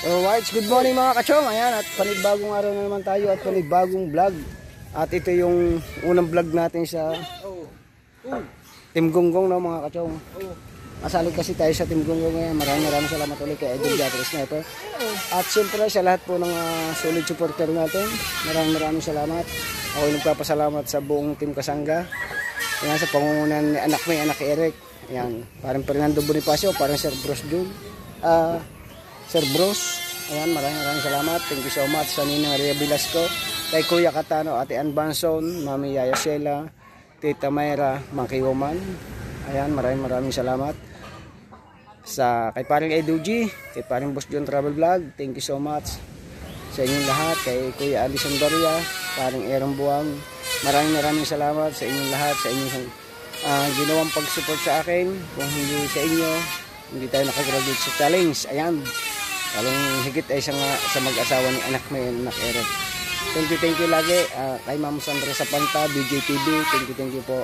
Alright, good morning mga kachong. Ayan, at panibagong araw na naman tayo at panibagong vlog. At ito yung unang vlog natin sa Team Gonggong, no mga kachong. Masali kasi tayo sa Team Gonggong ngayon. Maraming salamat ulit kay Idol Jatri Sniper. At siyempre sa lahat po ng solid supporter natin. Maraming salamat. Ako nagpapasalamat sa buong Team Kasangga. Ayan, sa pangungunan ni anak may anak Eric. Ayan, parang Fernando Bonifacio, parang Sir Bros Jun. Sir Bros, ayan, maraming salamat. Thank you so much sa Ninang Ria Velasco, kay Kuya Katano, Ate Ann Banson, Mami Yaya Sheila, Tita Mayra, Monkey Woman. Ayan, maraming salamat. Sa kay paring Eduji, kay paring Boss John Travel Vlog, thank you so much sa inyong lahat. Kay Kuya Alison Doria, paring Erong Buwang, maraming salamat sa inyong lahat, sa inyong ginawang pag-support sa akin. Kung hindi sa inyo, hindi tayo nakagraduate sa challenge. Ayan, talong higit ay sa mag-asawa ni anak may anak Eric. Thank you lagi kay Ma'am Sandra Sapanta, BJTV, thank you po.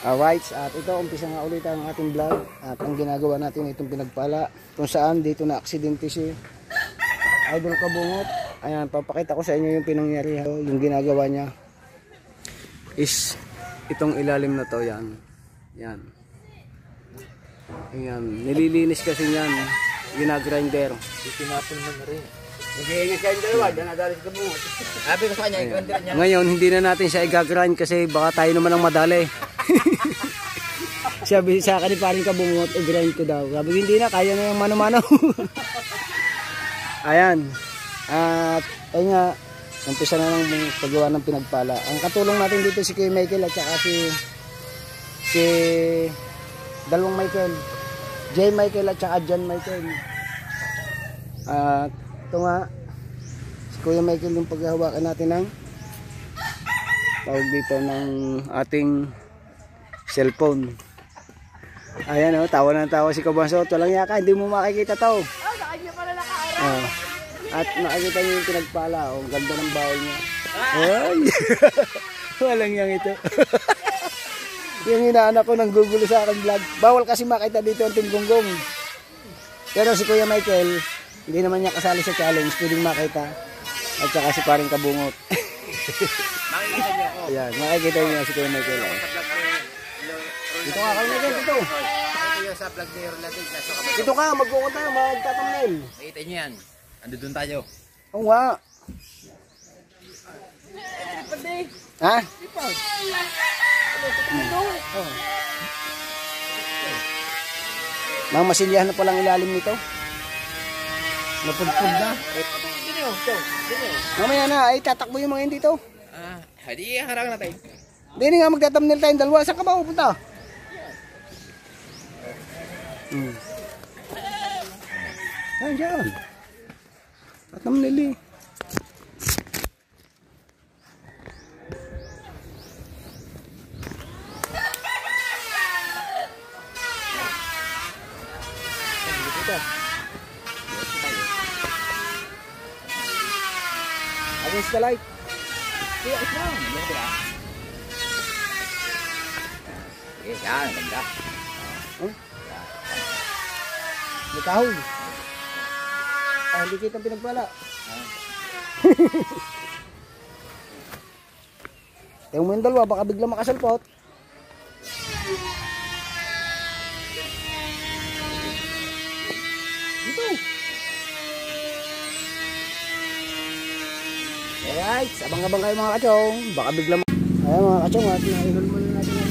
Alright, at ito umpisa nga ulit ang ating vlog. At ang ginagawa natin itong pinagpala, kung saan dito na aksidente si Idol Kabungot. Ayan, papakita ko sa inyo yung pinangyarihan. Yung ginagawa niya is itong ilalim na to. Yan, ayan, nililinis kasi yan, ginagrinder. Itinapon mo na rin. Nag-iingat kayong dalawa, dyan nadalit ka bungot. Sabi ko sa kanya, i-grinder niya. Ngayon, hindi na natin siya i-grind kasi baka tayo naman ang madali. Sabi sa akin ni paring Kabungot, i-grind ko daw. Sabi hindi na, kaya na yung mano-mano. Ayan. At ayun nga, umpisa na ng paggawa ng pinagpala. Ang katulong natin dito si Kuya Michael at saka si dalawang Michael, J. Michael at saka John Michael. At ito nga, si Kuya Michael yung paghahawakan natin ng tawag dito ng ating cellphone. Ayan o, tawa si Kabanso. Walang yaka, hindi mo makikita to. At nakikita niyo yung pinagpala. Ang ganda ng bawal niya. Ay, walang yang ito. Yung inaanak ko nang gugulo sa akin vlog. Bawal kasi makita dito ang Team Gonggong. Pero si Kuya Michael, hindi naman niya kasali sa challenge. Pwedeng makita. At saka si paring Kabungot. Makikita niyo ako. Ayan, makikita niyo si Kuya Michael. Dito ka, Kuya Michael, dito. Ito yung sa vlog ni Relative. Dito ka, magkukot tayo, magtatamnil. Makita niyo yan. Ando doon tayo. Oo nga. Ha? Mga masilyahan na palang ilalim nito. Napudpud na. Mamaya na, ay tatakbo yung mga hindi to. Hindi harang natin. Hindi nga magtatamnil tayong dalawa. Saan ka ba pupunta? Diyan. Tatamnil eh. Against the light. Kaya ito lang. Yan, ganda. May kahoy. Hindi kita pinagpala. Tingnan mo yung dalawa, baka bigla makasalpot. Dito. Alright, abang-abang kayo mga kachong. Baka bigla ayan mga kachong, ihol muna natin.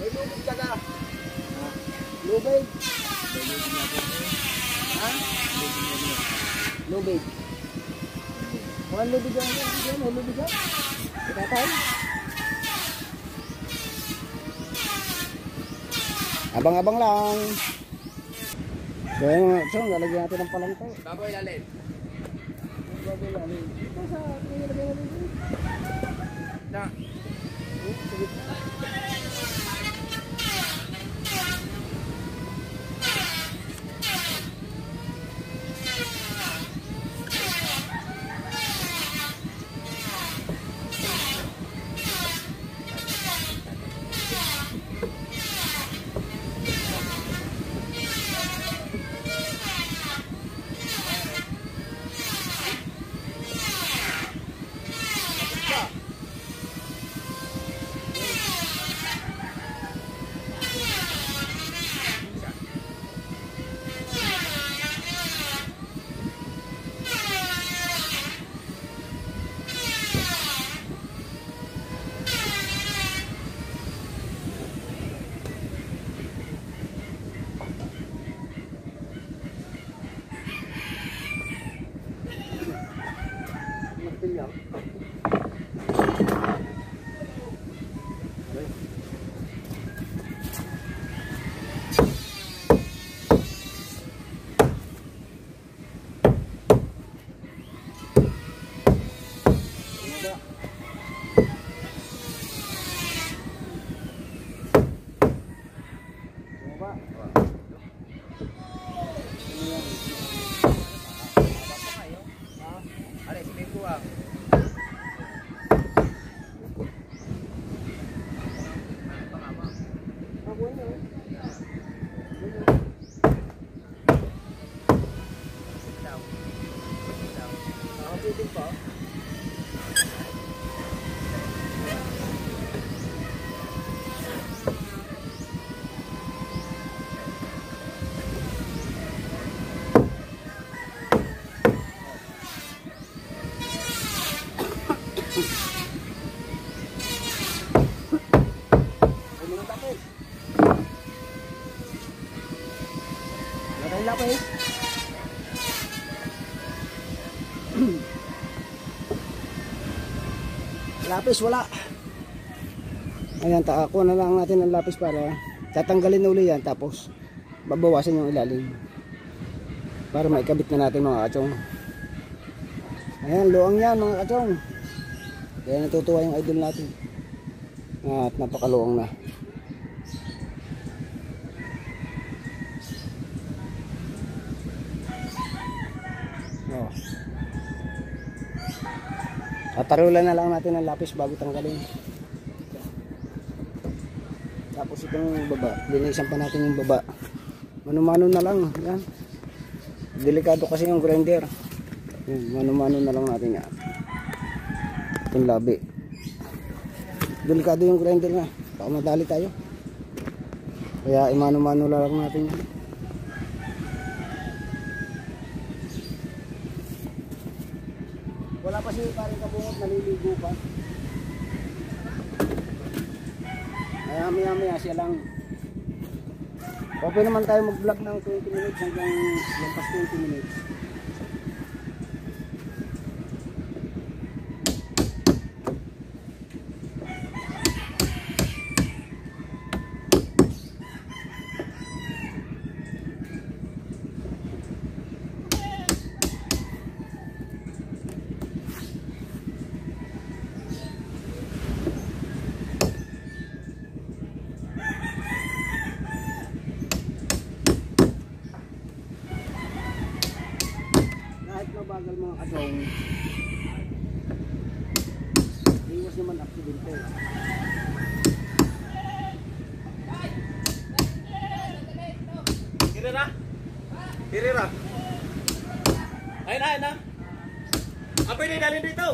May lubig ka ka. Lubig. Ha? Lubig. Mga lubig ka nga. May lubig ka. Itatay. Abang-abang lang. So ayun mga chong, lalagyan natin ng palangka. Baboy lalim. Baboy lalim. Ito sa nilagay natin dito. Na. Sige. Lapis. Lapis wala. Ayan, ako na lang natin ang lapis para tatanggalin na uli yan, tapos babawasan yung ilalim para maikabit na natin mga kachong. Ayan, luang yan mga kachong. Kaya natutuwa yung idol natin at napakaluang na. Tatarulan na lang natin ang lapis bago tanggalin. Tapos itong baba, linisan pa natin yung baba. Mano-mano na lang, yan. Delikado kasi yung grinder. Yan, mano-mano na lang natin yan. Itong labi. Delikado yung grinder nga, baka madali tayo. Kaya imano-mano na lang natin yan. Wala pa siya parang kabungot, naliligo pa. Kaya maya siya lang. Okay naman tayo mag-vlog ng 20 minutes hanggang lampas 20 minutes. Bagal mga kasong, iwas naman aksidente. Hirira. Ayun na. Ang pwede dalhin dito.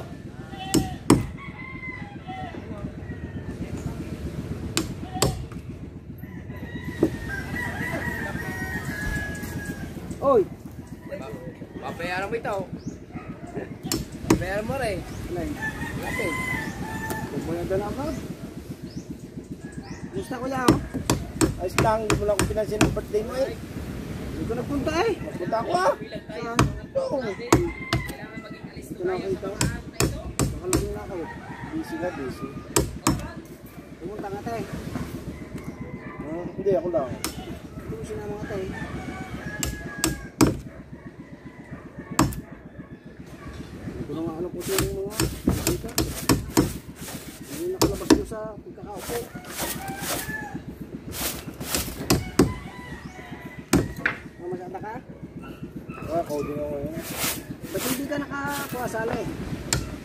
Oy! Papayaran mo ito. Papayaran mo rin. Line. Lapit. Huwag mo yung dala ka. Gusto ko yan, oh. Ayos lang, hindi mo lang ako pinansin ng birthday mo eh. Hindi ko nagpunta eh. Nagpunta ako ah. Oo. Ito na ako ito. Nakalagay na ako. Busy na, busy. Pumunta nga tayo. Hindi, ako lang. Busy na mga tayo. Hindi ko na nga alam kung sino yung mga bisita. Hindi nakalabas ko sa pagkakaupo. Mamasada ka? Oo, coding ako yun. Ba't hindi ka nakakuasala eh?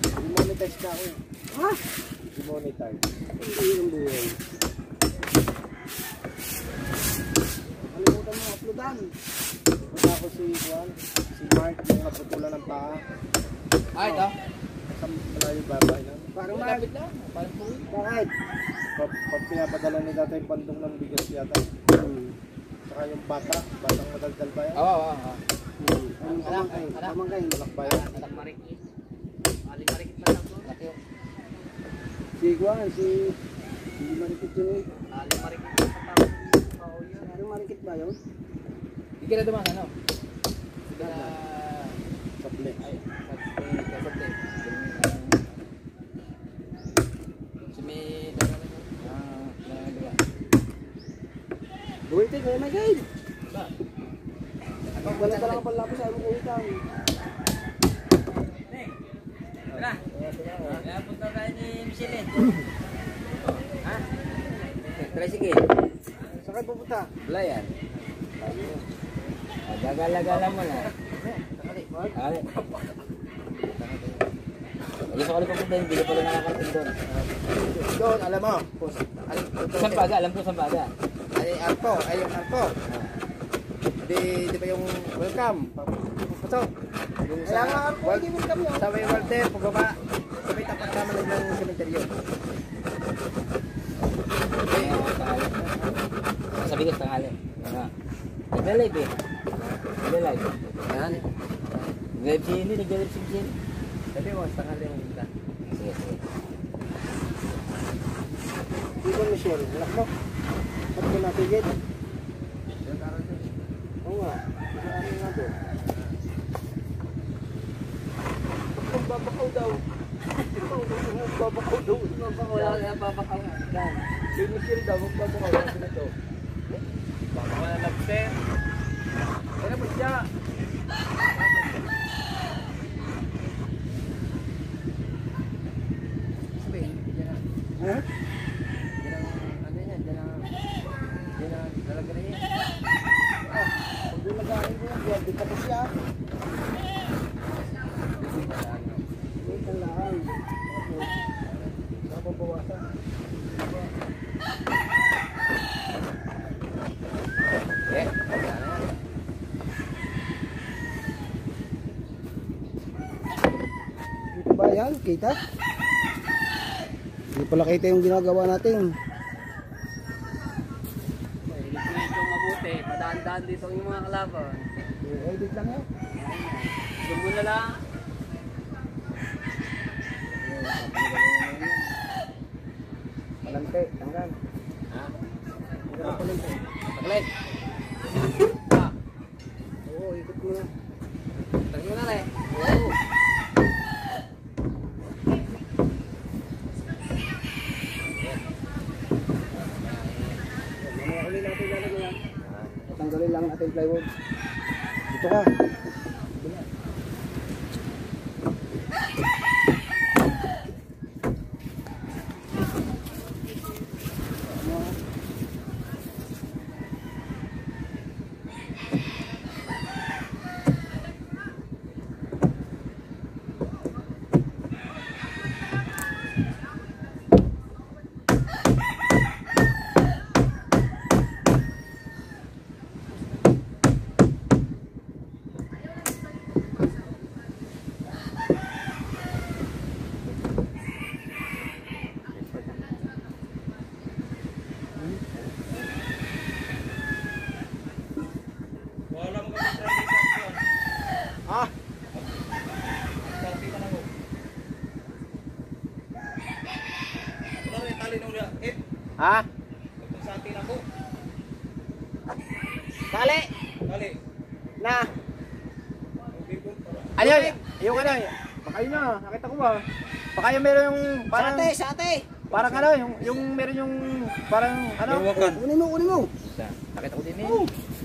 Demonetize ka ako eh. Ha? Demonetize. Hindi yung buhay. Kalimutan mo uploadan. Punta ako si Juan, si Mark, yung naputulan ng paa. Ay, ito. Sa malayo babay lang. Parang Mark. lang. Parang po. Bakit? Pinapadala ni dati yung bandong ng bigas yata. Saka yung batang madaldal ba yan? Oo. Anong kamangkay? Kamangkay, malak ba yan? Anak marikit. Ali marikit na lang po. Si Juan, si Marikit yun eh. Ali marikit. Ano Marikit ba yun? Hindi ka na dumaan, ano? Hindi ka na... Saple. Ay, saple. Si may... Buwitin, may guide. Ba? Wala ka lang palapos sa among kuwitan. Tara. Kaya punta tayo ni Michelle. Ha? Tricycle. Saan kayo pupunta? Wala yan. Gagala-gala mo na. Sakali. Hindi sa kalipan punta, hindi ko pala nakakarating doon. Doon, alam mo. Sambaga, alam ko Sambaga. Ay, Arpo. Ay, yung Arpo. Di ba yung welcome? Pasok. Yung sa welcome yun. Sa may Walter, pagbaba. Sa may tapat naman ng cemetery yun. Sabi ko tanghali. Nag-live eh. Nag-live. Yan. Nag-live si Henry, nag-live si Henry. Sabi mo, tanghali ang punta. Sige. Di ba Michelle? Anak mo? Ba't ko natigit? Oo nga. Ano nga to? Babakaw daw. Babakaw daw. Wala na babakaw. Si Michelle daw, magbabakaw. Ano na to? Babakaw na lobster. Ano mo siya? Ha? Kung dilagain ko yan, di tapos siya. Wait lang lang. Saka bawasan. Dito ba yan? Kita? Hindi pala kita yung ginagawa natin. Mabuti, padaan-daan dito yung mga kalaban. Edit lang yan. Sumbo na lang. Palante, tanggal. Ha? Palante. Taklit. Oo, ikot mo na. Tagin mo na rin. Oo. Tanggalin lang natin plywood. Dito ka. Ha? Sati na po. Dali. Dali. Na. Ano yun? Yung ano, baka yun na, nakita ko ba? Baka yung meron yung parang... Sate! Parang ano, yung meron yung parang ano? Kunin mo! Nakita ko din eh.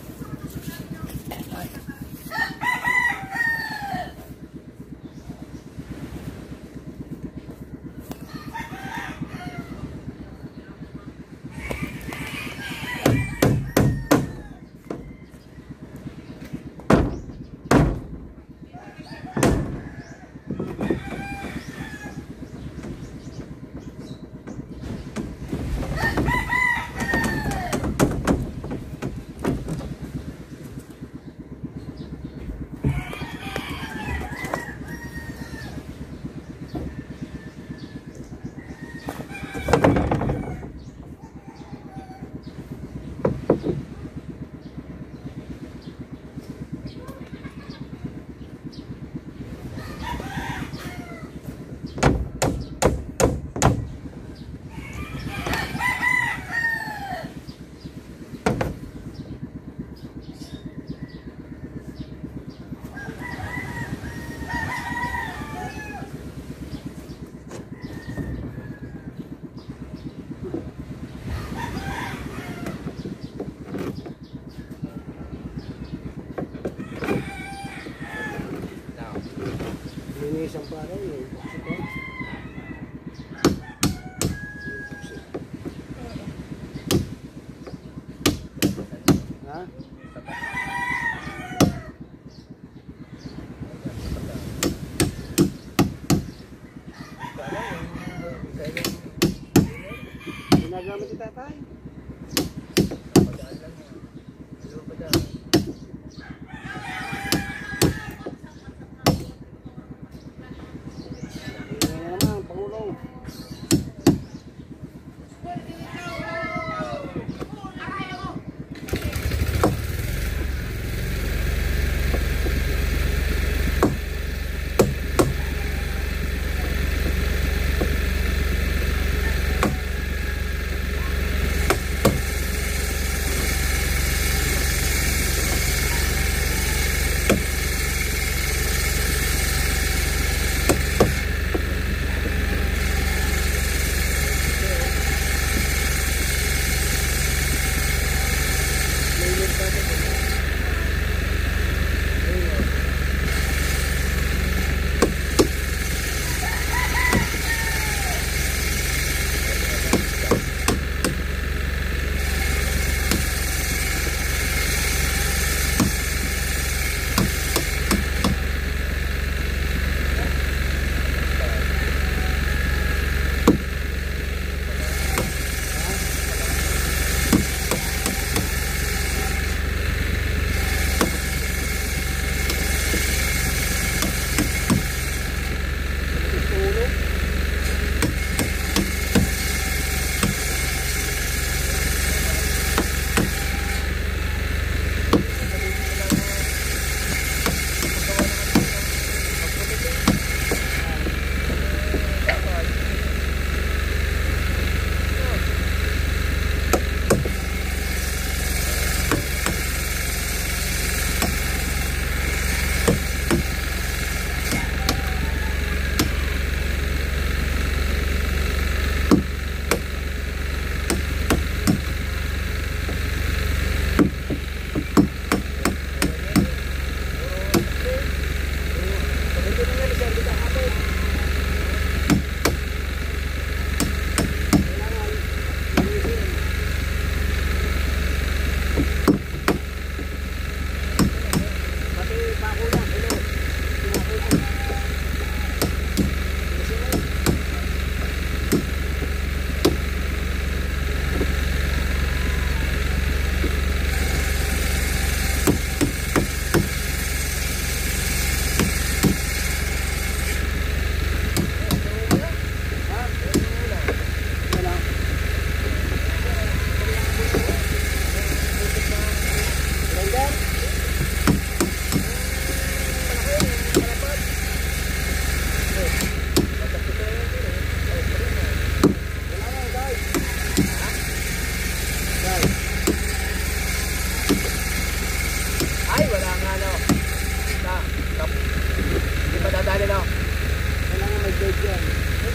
Linisan pa rin eh. Ha? Ginagamit ni tatay.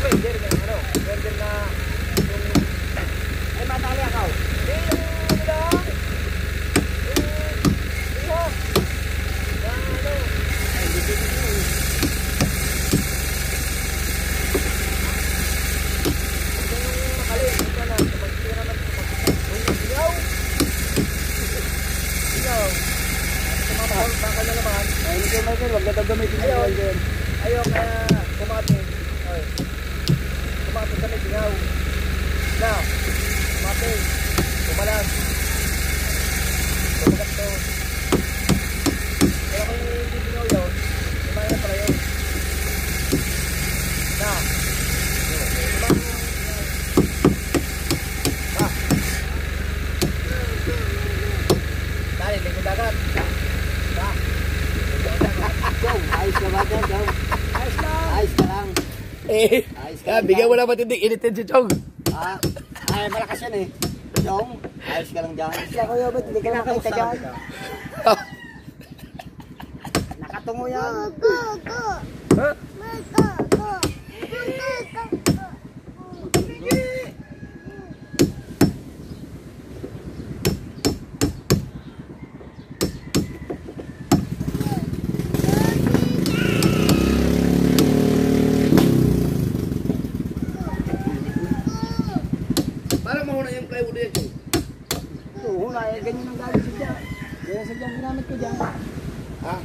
Grinder na ano? Grinder na ay matali ako. Hindi yung lang. Iho. Na ano? Ay dito. Makali, ito na. Magtira naman Ilaw. Ilaw. Tumamahol, baka na naman. Ay, hindi ko Michael, wag na gagamitin yung grinder. Ayaw kaya kumati. Ay. Kumati kami singaw. Na. Kumati. Kumalas. Kumagat to. Kaya kung hindi singaw yun, kumain na pala yun. Na. Dali, lingkod dagat. Na. Chong, ayos ka ba dyan, Chong? Ayos lang. Ayos ka lang. Ayos ka lang. Bigyan mo lang matinding initin si Chong. Ah, ay, malakas yan eh. Chong, ayos ka lang dyan. Siya kuya, ba't hindi ka nakita dyan? Nakatungo yan. Ha? Parang mahuna yung plywood yan, Chong. Oo, ganyan ang galing sa dyan. Ganyan sa dyan ginamit ko dyan. Ha?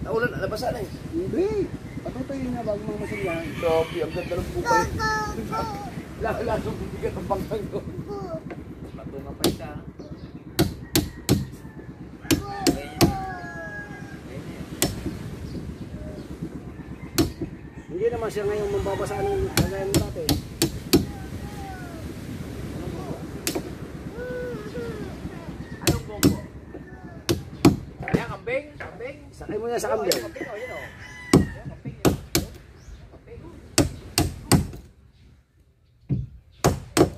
Naulan, alabasan na eh. Hindi. Patutuyin na bago mga masilyan. Grabe, ang ganda ng bukay. Lasong bibigat ang bangkang doon. Patunga pa isa. Hindi naman siya ngayon mambabasa ng kagayan mo dati. Anong bongko? Yan, kambing. Kambing. Sakay mo yan sa kambing. Kambing, oh, yun, oh.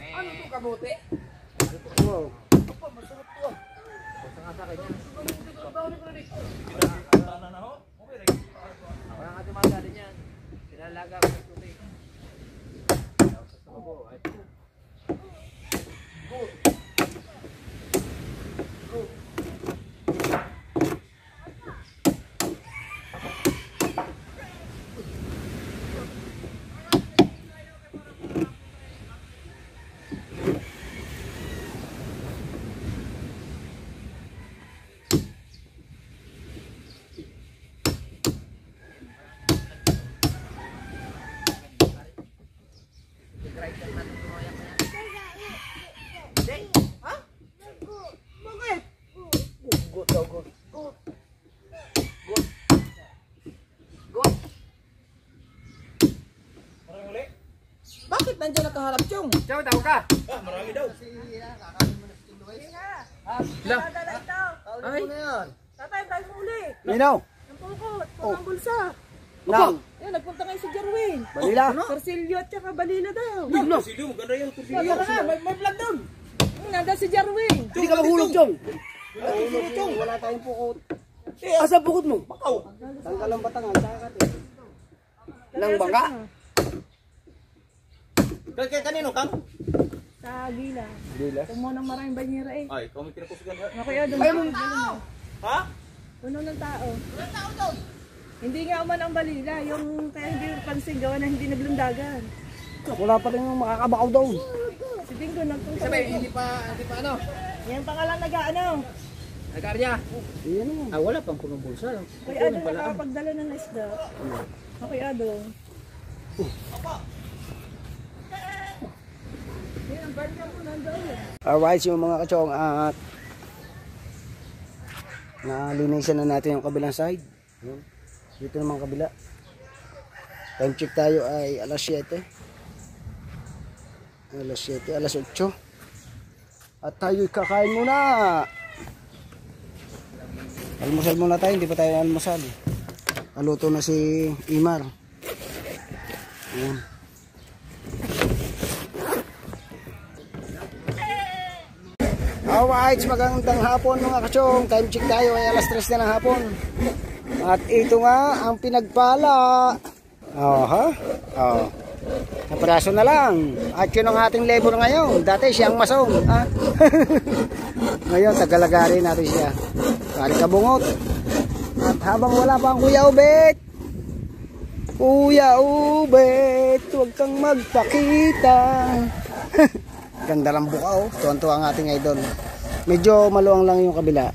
Ano itong kamote? Oo. Apa, masarap to ah. Basta nga sa akin yan. Ako lang ating mga galing yan. Pinalaga ko ng tubig. Good. Bakit nandiyan nakaharap, Chong? Ciao, tawag ka. Marami daw. Lang. Ay, tatay, tayo muli. Nino? Ang pukot, ang bulsa. Nang? Yan, nagpunta kayo sa Jarwin. Balila? Persilyo at saka balila daw. Silyo, maganda yung silyo. Tara na, may vlog doon. Nandun si Jarwin. Hindi ka mahulog, Chong. Mahulog, Chong. Wala tayong pukot. Asa bukod mo? Bakaw. Tanggal ang batangan, sakat eh. Nang bangka? Kaya kanino, Kang? Sa Gila. Bila? Tumo ng maraming banyera eh. Ay, kami kinakusugan. Ako yun, doon. Ay, mong tao! Ha? Puno ng tao. Hindi nga uman ang balila. Yung kaya hindi pansin gawa na hindi naglundagan. Wala pa rin yung makakabakaw daw. Si Bingo nagpunta. Sabi, hindi pa ano? Yan pangalan nag-ano. Nag-arya. Iyan naman. Ah, wala pang punong bulsa. Kuya Ado nakakapagdala ng isda. Kuya Ado. Yan, ang barya mo nandoon. Alright, yung mga kachong at nalinisan na natin yung kabilang side. Yun. Dito naman kabila. Time check tayo ay alas 7. Alas 7, alas 8. At tayo'y kakain muna. Almusal muna tayo, hindi pa tayo almusal. Aluto na si Imar. Ayan. Alright, magandang hapon mga kachong. Time check tayo ay alas 3 na ng hapon. At ito nga ang pinagpala. Oh, ha? Oh. Na piraso na lang. At yun ang ating labor ngayon. Dati siyang mason. Ha? Ngayon, tagalagari natin siya. Kari kabungot. At habang wala pa ang Kuya Ubet. Kuya Ubet, huwag kang magpakita. Ganda lang buka oh. Tuwan-tuwa ang ating idol. Medyo maluwang lang yung kabila.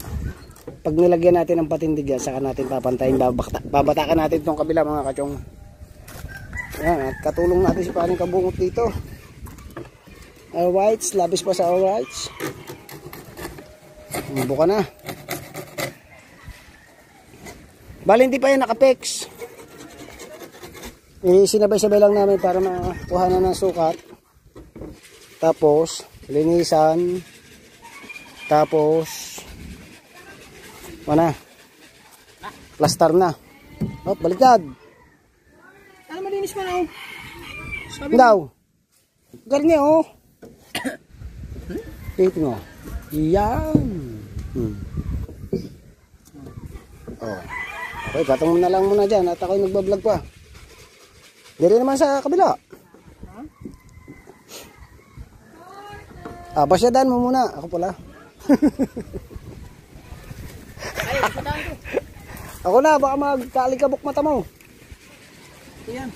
Pag nilagyan natin ng patindig yan, saka natin papantayin. Babatakan natin itong kabila mga kachong. Ayan, at katulong natin si paring kabungot dito. Alright, labis pa sa alright. Buka na. Bali hindi pa yan nakapex. Sinabay-sabay lang namin para makuha na ng sukat. Tapos linisan. Tapos mana? Plaster na. Oh, baliktad. Ano malinis mo na oh. Daw. Garni oh. Dito mo. Yan. Oh. Okay, patong mo na lang muna dyan at ako'y nagbablog pa. Diri naman sa kabila. Pasyadan mo muna. Ako pala. Ako na, baka magkaalikabok mata mo. Ayan.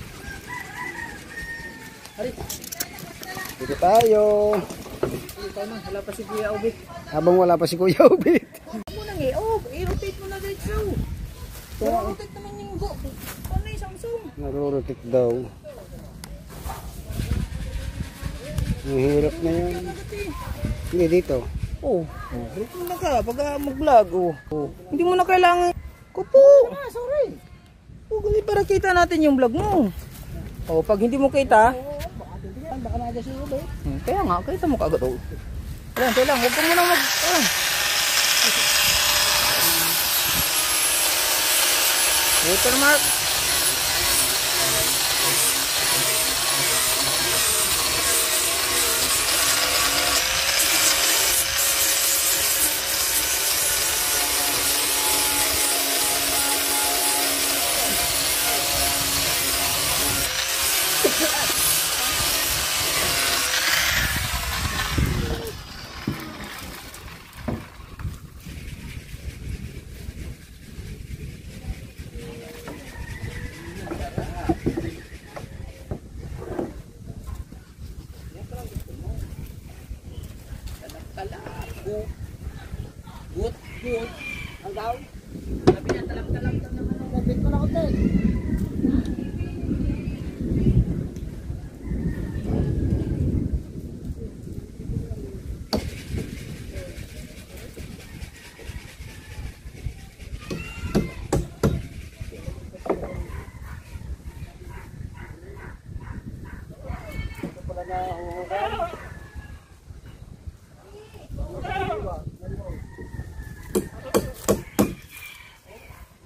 Dito tayo. Wala pa si Kuya Ubit. Habang wala pa si Kuya Ubit. Mo nang i-rotate mo na dito. I-rotate naman yung go. Ano yung Samsung? Narurotate daw. Ang hirap na yun. Hindi dito. Oh, dito na ka pag mag-vlog. Hindi mo na kailangan. Kupo. Sorry. Hindi para kita natin yung vlog mo. Oh, pag hindi mo kita, baka na si Ubit. Kaya nga, kita mo kaagad oh. Ayan, so lang, huwag ka muna mag... Watermark. Good. Ang daw. Sabi niya, talam-talam naman ang gabit ko na hotel.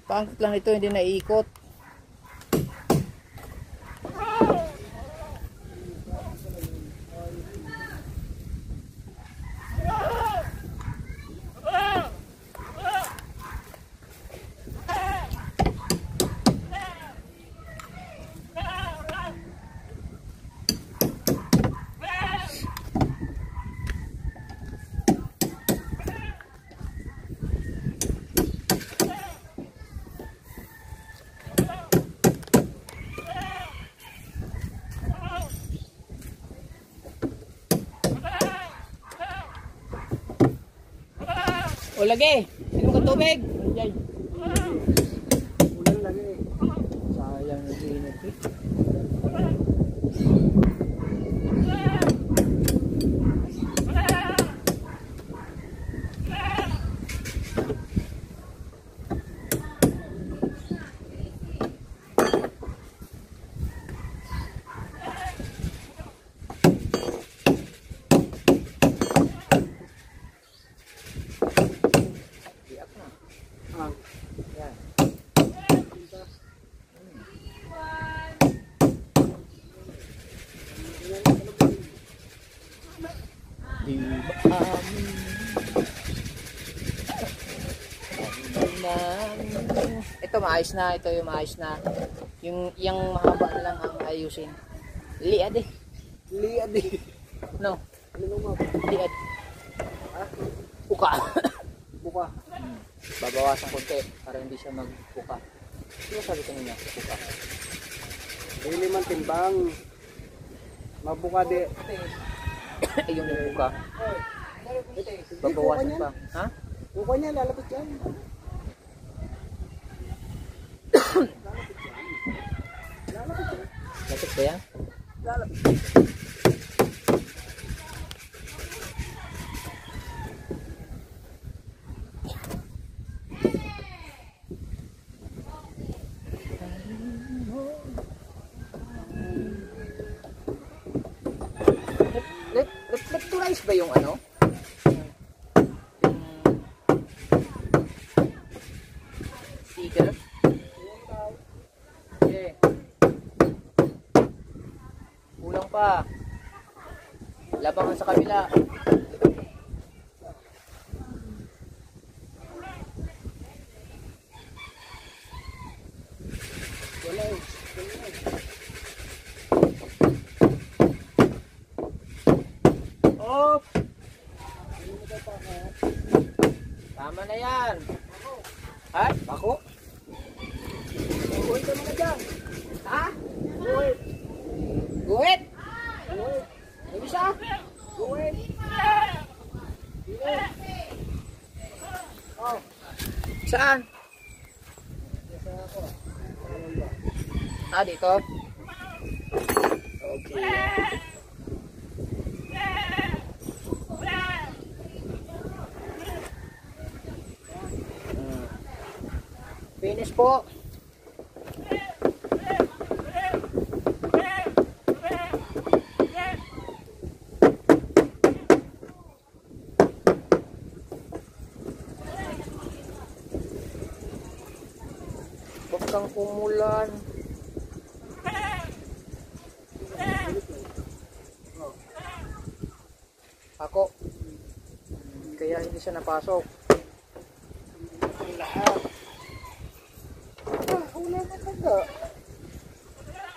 Pangkit lang ito, hindi naiikot. O lagi, inom ka tubig. Diyan. Ulan lagi. Sayang yung init eh. Ito maayos na, ito yung maayos na. Yung mahaba na lang ang ayusin. Liad eh. Liad eh. No. Ano mo? Liad. Puka. Buka. Babawasan konti para hindi siya magpuka. Ano sabi kanina? Puka. Dili man timbang. Mabuka di. Yung puka. Babawasan pa. Ha? Buka niya, lalapit yan. Lapit ba yan? Reflectorize ba yung ano? Yung sticker? Okay. Kulang pa. Labangan sa kabila. Oh! Tama na yan. Ha? Ako? Guhit ka mga dyan. Ha? Guhit. Guhit? Yung isa? Guhit! Oh. Saan? Ah, dito? Okay. Finish po. Huwag kang kumulan. Ako. Kaya hindi siya napasok. Lahat. Wala na taga.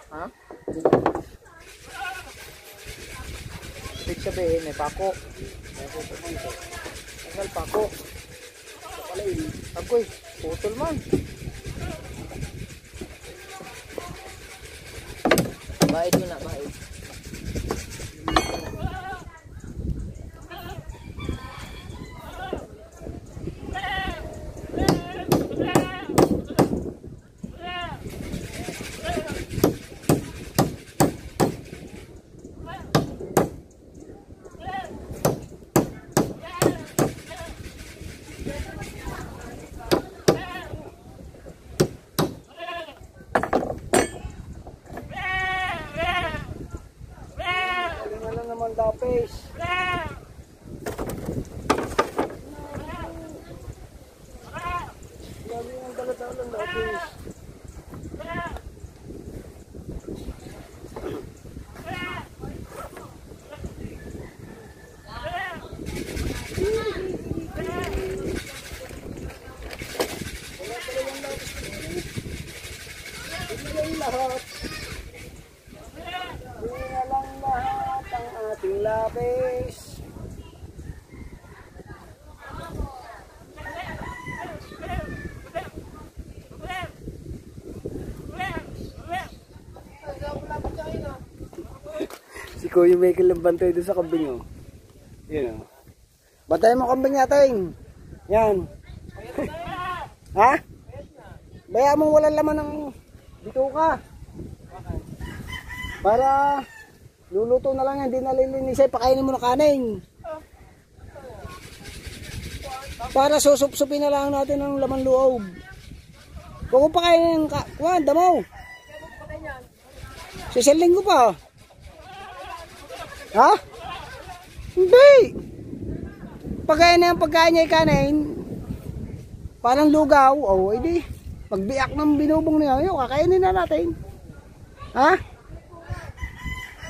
Ha? Ibig sabihin, may pako. Tagal pako. Agoy, putol man. Bait mo na, bait. Wala naman dapis. Lagi ang dala-dalang dapis. Lahat. Lang lahat ang ating lapis. Si Kuya Michael ang bantay doon sa kambing, oh. Yan, oh. Bantay mo kambing natin. Yan. Ha? Baya mong walang laman ng dito ka. Para luluto na lang yan, hindi nalilinisay, pakainin mo na kanin. Para susup-supin na lang natin ang laman loob. Kung pakainin ng kuwan, damo. Sisaling ko pa. Ha? Hindi. Pagkain na yung pagkain niya kanin, parang lugaw, oh, hindi. Pagbiak ng binubong niya, yun, kakainin na natin. Ha?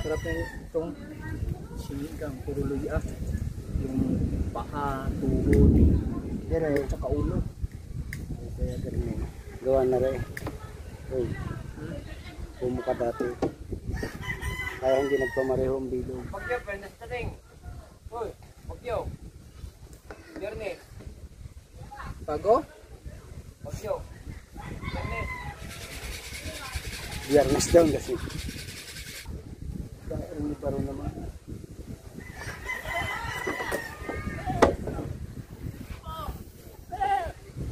Sarap na itong sinigang, puro luya. Yung paa, tuhod. Yan o, tsaka ulo. Kaya ganun. Gawa na rin. Uy. Pumuka dati. Kaya hindi nagpamareho ang bilog. Pagyo, pwede sa tating. Hoy, pagyo. Biyernes. Bago? Pagyo. Biyernes. Biyernes daw kasi. Dahil hindi pa rin naman.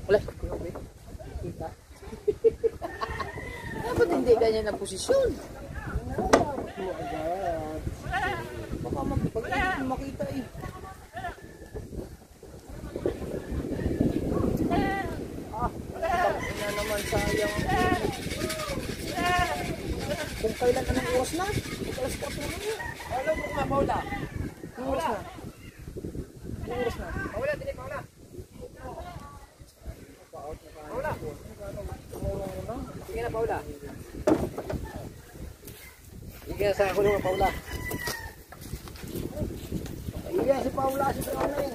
Wala. Kita. Dapat hindi ganyan ang posisyon. Baka makita eh. Ina naman sayang. Kung kailan anong oras na? Alas 4 na yun. Alam mo nga, Paula. Anong oras na? Anong oras na? Paula, dili Paula. Paula. Sige na, Paula. Sige na sa ako naman, Paula. Iya, si Paula, si Paula eh.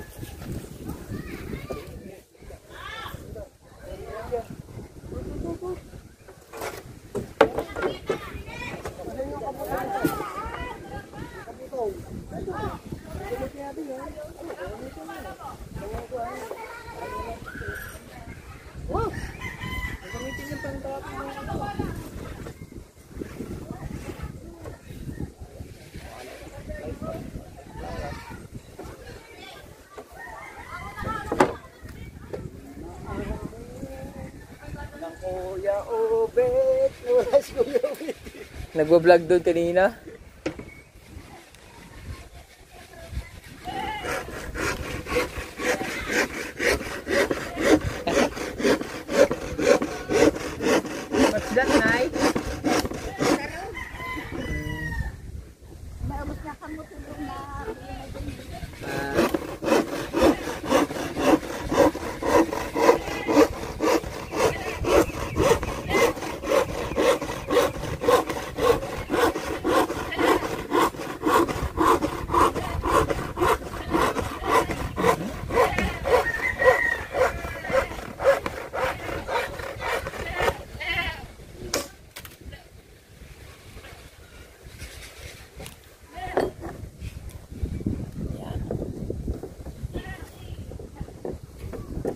Kuya Obet, wala si Kuya Obet. Nagbo-vlog doon kanina. What's that, Nay?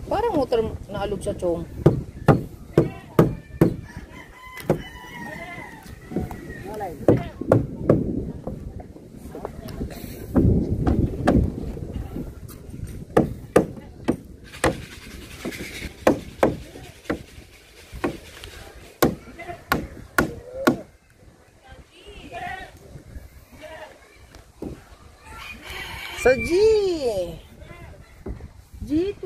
Parang motor naalog sa chong. Sa G! G2!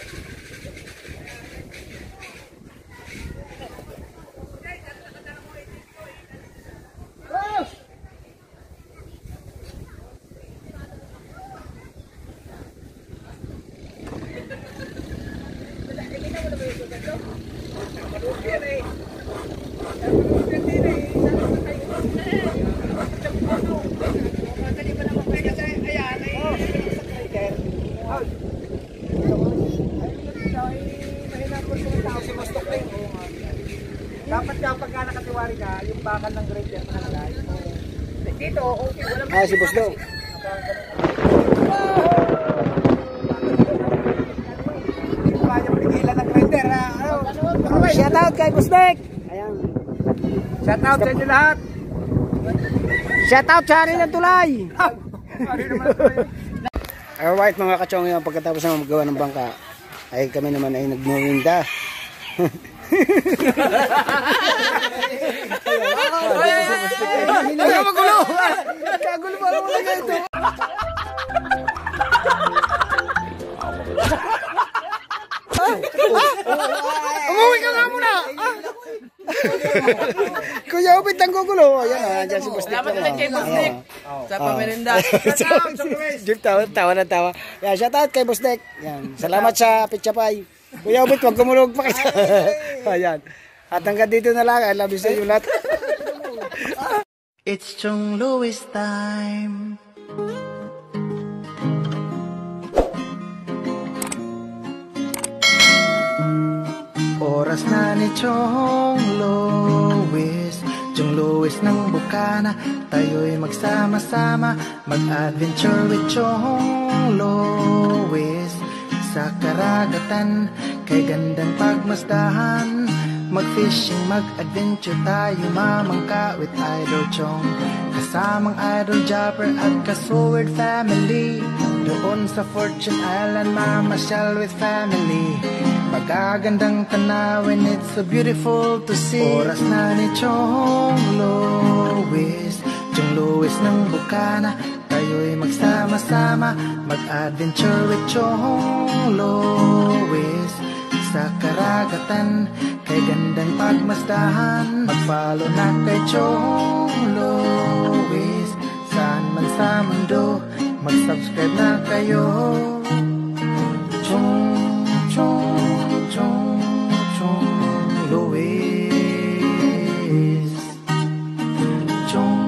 Dapat ka pagka nakatiwari ka, yung bakal ng grader na nakalagay. Dito, okay, walang Si Boss daw. hindi ko kaya pigilan ng grader. Shout out kay Boss Dek. Ayan. Shout out sa inyo lahat. Shout out sa rin ng tulay. Alright mga kachong, yung pagkatapos na magawa ng bangka, ay kami naman ay nagmurinda. Ay, magulo! Kagulo pa naman lang ito. Umuwi ka nga muna! Kuya Upit ang gugulo. Ayan, dyan si Bustik. Salamat ulit kay Bustik. Sa pamerinda. Jeep, tawa na tawa. Yan, shout out kay Bustik. Yan, salamat sa Pitsapay. Kuya Upit, wag kumulog pa kita. Ayan. At hanggang dito na lang. I love you sa inyo lahat. It's Chong Louis time. Oras na ni Chong Louis, Chong Louis ng Bukana. Tayo'y magsama-sama, mag-adventure with Chong Louis. Sa karagatan, kay gandang pagmasdahan, mag-fishing, mag-adventure tayo, mamangka with Idol Chong. Kasamang Idol Jopper at Kasword family. Doon sa Fortune Island, mamasyal with family. Pagkagandang tanawin, it's so beautiful to see. Oras na ni Chong Louis, Chong Louis ng Bukana. Tayo'y magsama-sama, mag-adventure with Chong Louis. Sa karagatan, kay gandang pagmasdahan, mag-follow na kay Chong Louis. Saan man sa mundo, mag-subscribe na kayo. Chong, Chong, Chong, Chong Louis. Chong,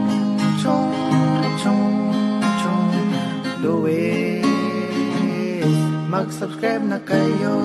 Chong, Chong, Chong Louis. Mag-subscribe na kayo.